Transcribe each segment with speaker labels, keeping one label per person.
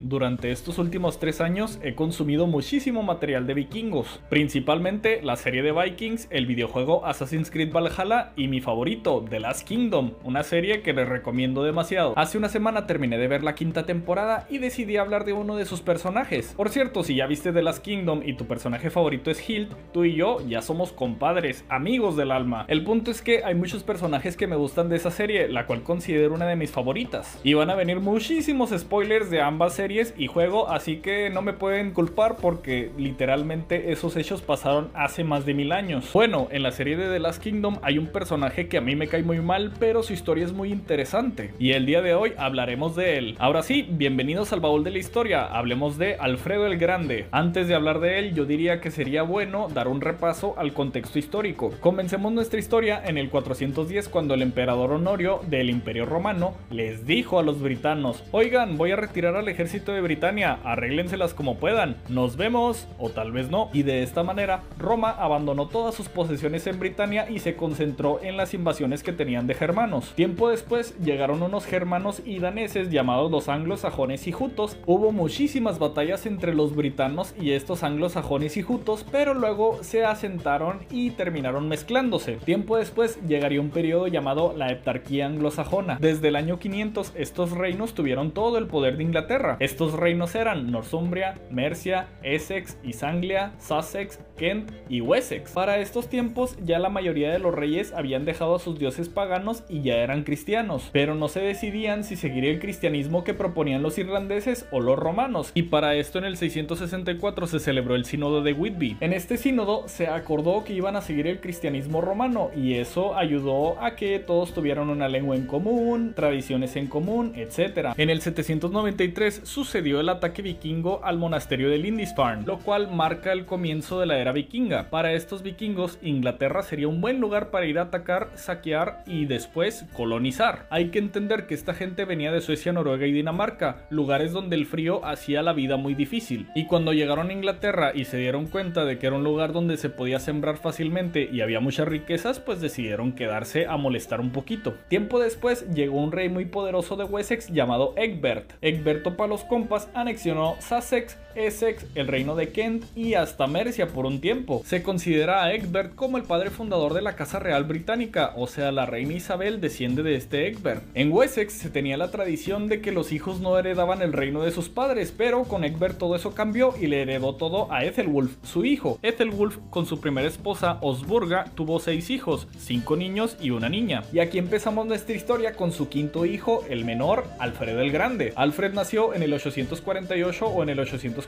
Speaker 1: Durante estos últimos 3 años he consumido muchísimo material de vikingos, principalmente la serie de Vikings, el videojuego Assassin's Creed Valhalla y mi favorito, The Last Kingdom, una serie que les recomiendo demasiado. Hace una semana terminé de ver la quinta temporada y decidí hablar de uno de sus personajes. Por cierto, si ya viste The Last Kingdom y tu personaje favorito es Hild, tú y yo ya somos compadres, amigos del alma. El punto es que hay muchos personajes que me gustan de esa serie, la cual considero una de mis favoritas. Y van a venir muchísimos spoilers de ambas series y juego, así que no me pueden culpar porque literalmente esos hechos pasaron hace más de 1000 años. Bueno, en la serie de The Last Kingdom hay un personaje que a mí me cae muy mal, pero su historia es muy interesante y el día de hoy hablaremos de él. Ahora sí, bienvenidos al baúl de la historia, hablemos de Alfredo el Grande. Antes de hablar de él, yo diría que sería bueno dar un repaso al contexto histórico. Comencemos nuestra historia en el 410, cuando el emperador Honorio del Imperio Romano les dijo a los britanos: oigan, voy a retirar al ejército de Britania, arréglenselas como puedan, nos vemos, o tal vez no. Y de esta manera Roma abandonó todas sus posesiones en Britania y se concentró en las invasiones que tenían de germanos. Tiempo después llegaron unos germanos y daneses llamados los anglosajones y jutos. Hubo muchísimas batallas entre los britanos y estos anglosajones y jutos, pero luego se asentaron y terminaron mezclándose. Tiempo después llegaría un periodo llamado la heptarquía anglosajona. Desde el año 500 estos reinos tuvieron todo el poder de Inglaterra. Estos reinos eran Northumbria, Mercia, Essex, East Anglia, Sussex, Kent y Wessex. Para estos tiempos ya la mayoría de los reyes habían dejado a sus dioses paganos y ya eran cristianos, pero no se decidían si seguir el cristianismo que proponían los irlandeses o los romanos, y para esto en el 664 se celebró el sínodo de Whitby. En este sínodo se acordó que iban a seguir el cristianismo romano y eso ayudó a que todos tuvieran una lengua en común, tradiciones en común, etc. En el 793 sucedió el ataque vikingo al monasterio de Lindisfarne, lo cual marca el comienzo de la era vikinga. Para estos vikingos, Inglaterra sería un buen lugar para ir a atacar, saquear y después colonizar. Hay que entender que esta gente venía de Suecia, Noruega y Dinamarca, lugares donde el frío hacía la vida muy difícil. Y cuando llegaron a Inglaterra y se dieron cuenta de que era un lugar donde se podía sembrar fácilmente y había muchas riquezas, pues decidieron quedarse a molestar un poquito. Tiempo después llegó un rey muy poderoso de Wessex llamado Egbert. Egberto para los compas anexionó Sussex, Essex, el reino de Kent y hasta Mercia por un tiempo. Se considera a Egbert como el padre fundador de la casa real británica, o sea, la reina Isabel desciende de este Egbert. En Wessex se tenía la tradición de que los hijos no heredaban el reino de sus padres, pero con Egbert todo eso cambió y le heredó todo a Ethelwulf, su hijo. Ethelwulf, con su primera esposa Osburga, tuvo 6 hijos, 5 niños y una niña. Y aquí empezamos nuestra historia con su quinto hijo, el menor, Alfredo el Grande. Alfred nació en el 848 o en el 849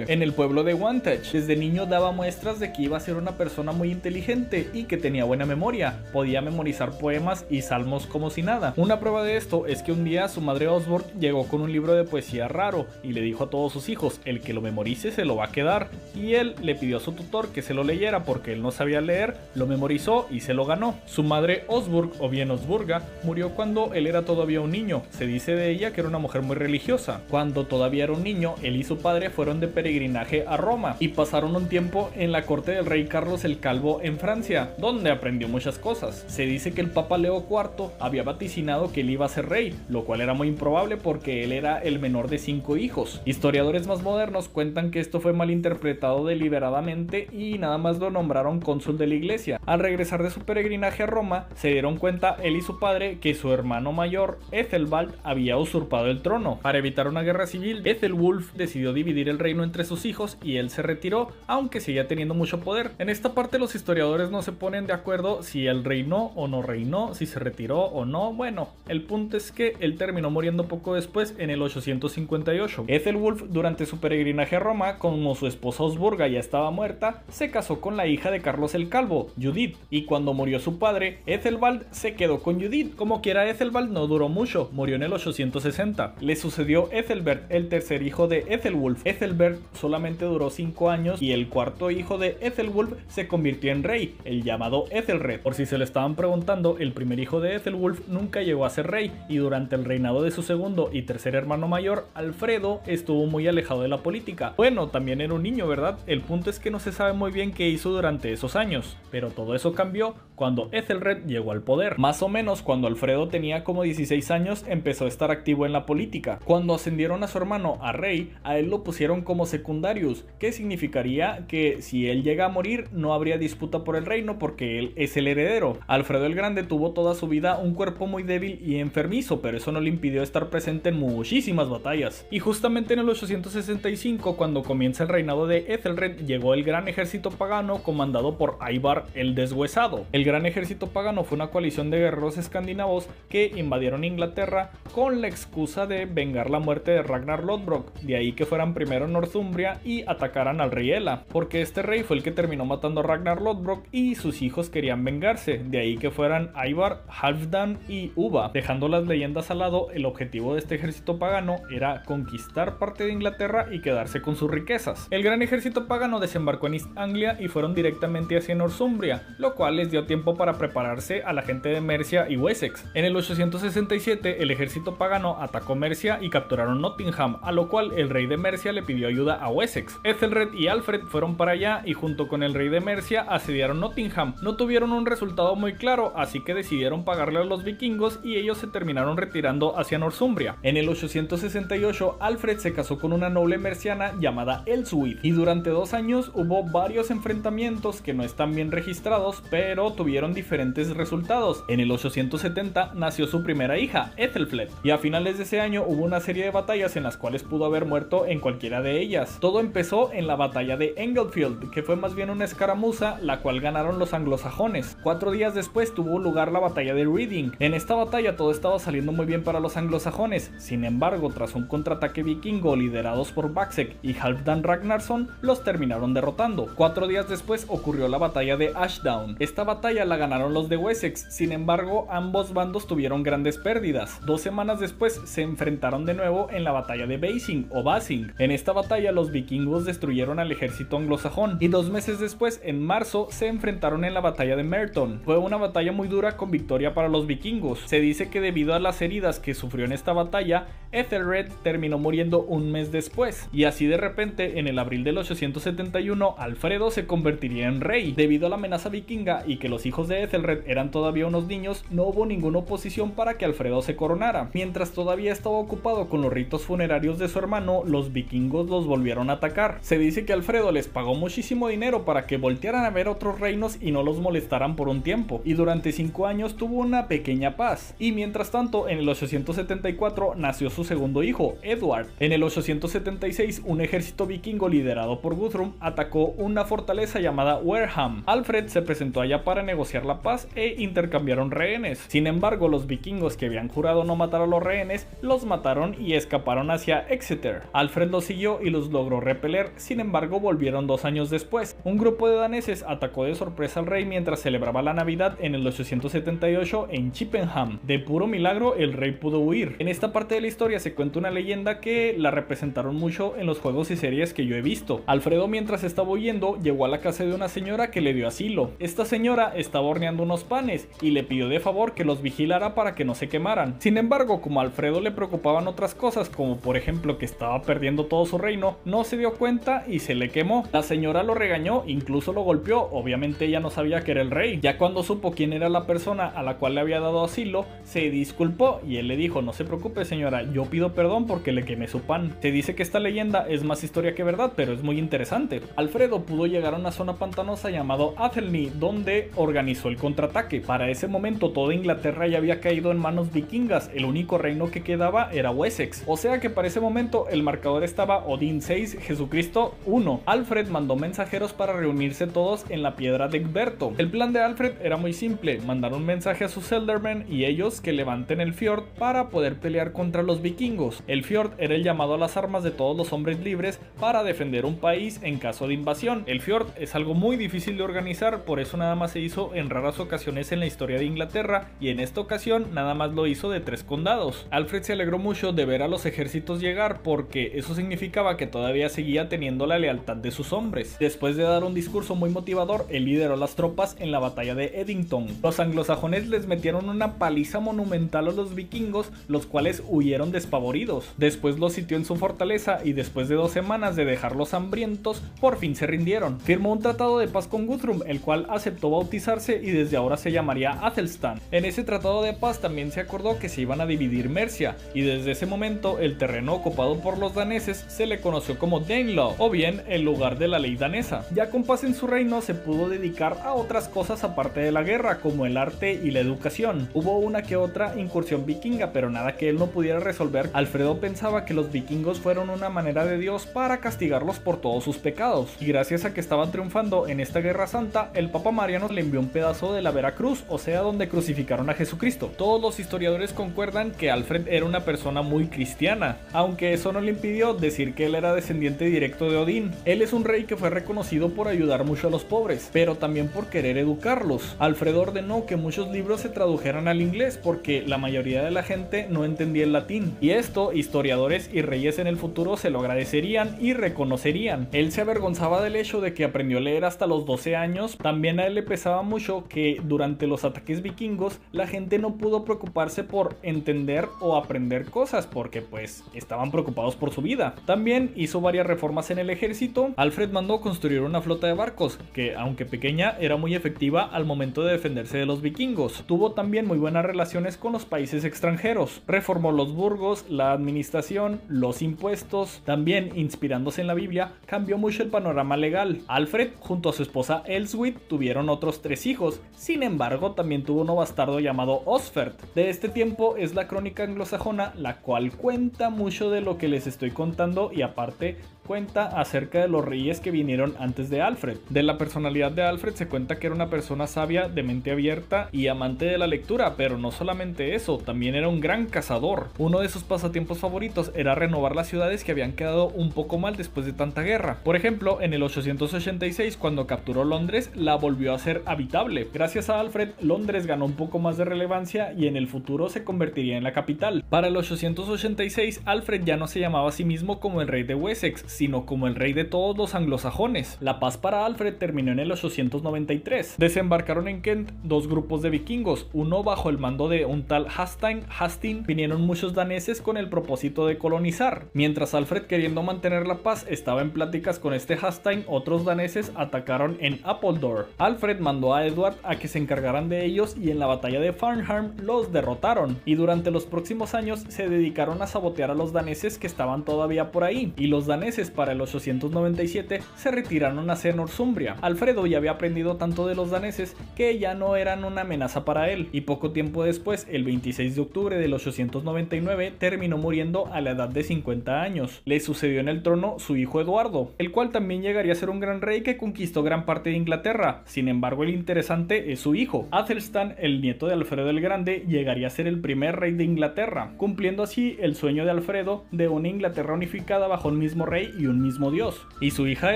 Speaker 1: en el pueblo de Wantage. Desde niño daba muestras de que iba a ser una persona muy inteligente y que tenía buena memoria, podía memorizar poemas y salmos como si nada. Una prueba de esto es que un día su madre Osborne llegó con un libro de poesía raro y le dijo a todos sus hijos: el que lo memorice se lo va a quedar, y él le pidió a su tutor que se lo leyera porque él no sabía leer, lo memorizó y se lo ganó. Su madre Osburg, o bien Osburga, murió cuando él era todavía un niño. Se dice de ella que era una mujer muy religiosa. Cuando todavía era un niño, él y su padre fueron de peregrinaje a Roma y pasaron un tiempo en la corte del rey Carlos el Calvo en Francia, donde aprendió muchas cosas. Se dice que el Papa Leo IV había vaticinado que él iba a ser rey, lo cual era muy improbable porque él era el menor de 5 hijos. Historiadores más modernos cuentan que esto fue malinterpretado deliberadamente y nada más lo nombraron cónsul de la iglesia. Al regresar de su peregrinaje a Roma, se dieron cuenta él y su padre que su hermano mayor, Ethelbald, había usurpado el trono. Para evitar una guerra civil, Ethelwulf decidió dividir el reino entre sus hijos y él se retiró, aunque seguía teniendo mucho poder. En esta parte los historiadores no se ponen de acuerdo si él reinó o no reinó, si se retiró o no. Bueno, el punto es que él terminó muriendo poco después, en el 858. Ethelwulf, durante su peregrinaje a Roma, como su esposa Osburga ya estaba muerta, se casó con la hija de Carlos el Calvo, Judith, y cuando murió su padre, Ethelbald se quedó con Judith. Como quiera, Ethelbald no duró mucho, murió en el 860. Le sucedió Ethelbert, el tercer hijo de Ethelwulf. Ethelbert solamente duró 5 años y el cuarto hijo de Ethelwulf se convirtió en rey, el llamado Ethelred. Por si se lo estaban preguntando, el primer hijo de Ethelwulf nunca llegó a ser rey, y durante el reinado de su segundo y tercer hermano mayor, Alfredo, estuvo muy alejado de la política. Bueno, también era un niño, ¿verdad? El punto es que no se sabe muy bien qué hizo durante esos años, pero todo eso cambió cuando Ethelred llegó al poder. Más o menos cuando Alfredo tenía como 16 años empezó a estar activo en la política. Cuando ascendió ascendieron a su hermano a rey, a él lo pusieron como secundarius, que significaría que si él llega a morir no habría disputa por el reino porque él es el heredero. Alfredo el Grande tuvo toda su vida un cuerpo muy débil y enfermizo, pero eso no le impidió estar presente en muchísimas batallas. Y justamente en el 865, cuando comienza el reinado de Ethelred, llegó el gran ejército pagano comandado por Ivar el Deshuesado. El gran ejército pagano fue una coalición de guerreros escandinavos que invadieron Inglaterra con la excusa de vengar la muerte de Ragnar Lodbrok, de ahí que fueran primero en Northumbria y atacaran al rey Ela, porque este rey fue el que terminó matando a Ragnar Lodbrok y sus hijos querían vengarse, de ahí que fueran Ivar, Halfdan y Uva. Dejando las leyendas al lado, el objetivo de este ejército pagano era conquistar parte de Inglaterra y quedarse con sus riquezas. El gran ejército pagano desembarcó en East Anglia y fueron directamente hacia Northumbria, lo cual les dio tiempo para prepararse a la gente de Mercia y Wessex. En el 867 el ejército pagano atacó Mercia y capturaron Nottingham, a lo cual el rey de Mercia le pidió ayuda a Wessex. Ethelred y Alfred fueron para allá y junto con el rey de Mercia asediaron Nottingham. No tuvieron un resultado muy claro, así que decidieron pagarle a los vikingos y ellos se terminaron retirando hacia Northumbria. En el 868 Alfred se casó con una noble merciana llamada Elswith y durante 2 años hubo varios enfrentamientos que no están bien registrados, pero tuvieron diferentes resultados. En el 870 nació su primera hija, Ethelfled, y a finales de ese año hubo una serie de batallas en las cuales pudo haber muerto en cualquiera de ellas. Todo empezó en la batalla de Englefield, que fue más bien una escaramuza, la cual ganaron los anglosajones. 4 días después tuvo lugar la batalla de Reading. En esta batalla todo estaba saliendo muy bien para los anglosajones, sin embargo, tras un contraataque vikingo liderados por Baxek y Halfdan Ragnarsson, los terminaron derrotando. 4 días después ocurrió la batalla de Ashdown. Esta batalla la ganaron los de Wessex, sin embargo, ambos bandos tuvieron grandes pérdidas. 2 semanas después se enfrentaron de nuevo en la batalla de Basing o Basing. En esta batalla los vikingos destruyeron al ejército anglosajón y 2 meses después, en marzo, se enfrentaron en la batalla de Merton. Fue una batalla muy dura con victoria para los vikingos. Se dice que debido a las heridas que sufrió en esta batalla, Ethelred terminó muriendo un mes después, y así de repente en el abril del 871 Alfredo se convertiría en rey. Debido a la amenaza vikinga y que los hijos de Ethelred eran todavía unos niños, no hubo ninguna oposición para que Alfredo se coronara. Mientras todavía estaba ocupado con los ritos funerarios de su hermano, los vikingos los volvieron a atacar. Se dice que Alfredo les pagó muchísimo dinero para que voltearan a ver otros reinos y no los molestaran por un tiempo, y durante 5 años tuvo una pequeña paz. Y mientras tanto, en el 874 nació su segundo hijo, Edward. En el 876 un ejército vikingo liderado por Guthrum atacó una fortaleza llamada Wareham. Alfred se presentó allá para negociar la paz e intercambiaron rehenes. Sin embargo, los vikingos que habían jurado no matar a los rehenes, los mataron y escaparon hacia Exeter. Alfred los siguió y los logró repeler, sin embargo volvieron 2 años después. Un grupo de daneses atacó de sorpresa al rey mientras celebraba la Navidad en el 878 en Chippenham. De puro milagro el rey pudo huir. En esta parte de la historia se cuenta una leyenda que la representaron mucho en los juegos y series que yo he visto. Alfredo, mientras estaba huyendo, llegó a la casa de una señora que le dio asilo. Esta señora estaba horneando unos panes y le pidió de favor que los vigilara para que no se quemaran. Sin embargo, como a Alfredo le preocupaban otras cosas, como por ejemplo que estaba perdiendo todo su reino, no se dio cuenta y se le quemó. La señora lo regañó, incluso lo golpeó. Obviamente ella no sabía que era el rey. Ya cuando supo quién era la persona a la cual le había dado asilo, se disculpó y él le dijo: no se preocupe señora, yo pido perdón porque le quemé su pan. Se dice que esta leyenda es más historia que verdad, pero es muy interesante. Alfredo pudo llegar a una zona pantanosa llamado Athelney, donde organizó el contraataque. Para ese momento toda Inglaterra ya había caído en manos vikingas, el único reino que quedaba era Wessex. O sea que para ese momento el marcador estaba Odín 6, Jesucristo 1. Alfred mandó mensajeros para reunirse todos en la piedra de Egberto. El plan de Alfred era muy simple: mandar un mensaje a sus Ealdormen y ellos que levanten el Fjord para poder pelear contra los vikingos. El Fjord era el llamado a las armas de todos los hombres libres para defender un país en caso de invasión. El Fjord es algo muy difícil de organizar, por eso nada más se hizo en raras ocasiones en la historia de Inglaterra, y en esta ocasión nada más lo hizo de 3 condados. Alfred se alegró mucho de ver a los ejércitos llegar, porque eso significaba que todavía seguía teniendo la lealtad de sus hombres. Después de dar un discurso muy motivador, él lideró las tropas en la batalla de Eddington. Los anglosajones les metieron una paliza monumental a los vikingos, los cuales huyeron despavoridos. Después los sitió en su fortaleza y después de 2 semanas de dejarlos hambrientos, por fin se rindieron. Firmó un tratado de paz con Guthrum, el cual aceptó bautizarse y desde ahora se llamaría Athelstan. En ese tratado de paz también se acordó que se iban a dividir Mercia, y desde ese momento tanto, el terreno ocupado por los daneses se le conoció como Danelaw, o bien el lugar de la ley danesa. Ya con paz en su reino se pudo dedicar a otras cosas aparte de la guerra, como el arte y la educación. Hubo una que otra incursión vikinga, pero nada que él no pudiera resolver. Alfredo pensaba que los vikingos fueron una manera de Dios para castigarlos por todos sus pecados, y gracias a que estaban triunfando en esta guerra santa, el Papa Mariano le envió un pedazo de la Veracruz, o sea, donde crucificaron a Jesucristo. Todos los historiadores concuerdan que Alfred era una persona muy cristiana, aunque eso no le impidió decir que él era descendiente directo de Odín. Él es un rey que fue reconocido por ayudar mucho a los pobres, pero también por querer educarlos. Alfredo ordenó que muchos libros se tradujeran al inglés porque la mayoría de la gente no entendía el latín, y esto historiadores y reyes en el futuro se lo agradecerían y reconocerían. Él se avergonzaba del hecho de que aprendió a leer hasta los 12 años. También a él le pesaba mucho que durante los ataques vikingos la gente no pudo preocuparse por entender o aprender cosas porque pues estaban preocupados por su vida. También hizo varias reformas en el ejército. Alfred mandó construir una flota de barcos que, aunque pequeña, era muy efectiva al momento de defenderse de los vikingos. Tuvo también muy buenas relaciones con los países extranjeros. Reformó los burgos, la administración, los impuestos. También, inspirándose en la Biblia, cambió mucho el panorama legal. Alfred, junto a su esposa Elswith, tuvieron otros 3 hijos. Sin embargo, también tuvo uno bastardo llamado Osfert. De este tiempo es la crónica anglosajona, la cual cuenta mucho de lo que les estoy contando y aparte cuenta acerca de los reyes que vinieron antes de Alfred. De la personalidad de Alfred se cuenta que era una persona sabia, de mente abierta y amante de la lectura, pero no solamente eso, también era un gran cazador. Uno de sus pasatiempos favoritos era renovar las ciudades que habían quedado un poco mal después de tanta guerra. Por ejemplo, en el 886, cuando capturó Londres, la volvió a hacer habitable. Gracias a Alfred, Londres ganó un poco más de relevancia y en el futuro se convertiría en la capital. Para el 886, Alfred ya no se llamaba a sí mismo como el rey de Wessex, sino como el rey de todos los anglosajones. La paz para Alfred terminó en el 893. Desembarcaron en Kent 2 grupos de vikingos, uno bajo el mando de un tal Hastin. Vinieron muchos daneses con el propósito de colonizar. Mientras Alfred, queriendo mantener la paz, estaba en pláticas con este Hastin, otros daneses atacaron en Appledore. Alfred mandó a Edward a que se encargaran de ellos y en la batalla de Farnham los derrotaron, y durante los próximos años se dedicaron a sabotear a los daneses que estaban todavía por ahí, y los daneses para el 897 se retiraron hacia Northumbria. Alfredo ya había aprendido tanto de los daneses que ya no eran una amenaza para él, y poco tiempo después, el 26 de octubre del 899, terminó muriendo a la edad de 50 años. Le sucedió en el trono su hijo Eduardo, el cual también llegaría a ser un gran rey que conquistó gran parte de Inglaterra. Sin embargo, el interesante es su hijo. Athelstan, el nieto de Alfredo el Grande, llegaría a ser el primer rey de Inglaterra, cumpliendo así el sueño de Alfredo de una Inglaterra unificada bajo un mismo rey y un mismo dios. Y su hija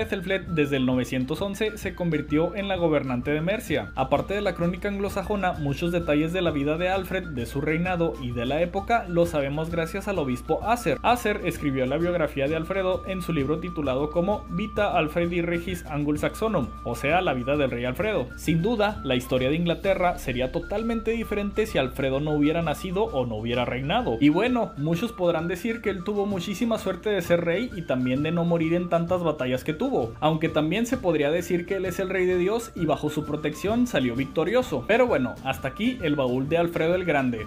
Speaker 1: Ethelfled, desde el 911, se convirtió en la gobernante de Mercia. Aparte de la crónica anglosajona, muchos detalles de la vida de Alfred, de su reinado y de la época lo sabemos gracias al obispo Asser. Asser escribió la biografía de Alfredo en su libro titulado como Vita Alfredi Regis Anglo-Saxonum, o sea, la vida del rey Alfredo. Sin duda, la historia de Inglaterra sería totalmente diferente si Alfredo no hubiera nacido o no hubiera reinado. Y bueno, muchos podrán decir que él tuvo muchísima suerte de ser rey y también de no morir en tantas batallas que tuvo, aunque también se podría decir que él es el rey de Dios y bajo su protección salió victorioso. Pero bueno, hasta aquí el baúl de Alfredo el Grande.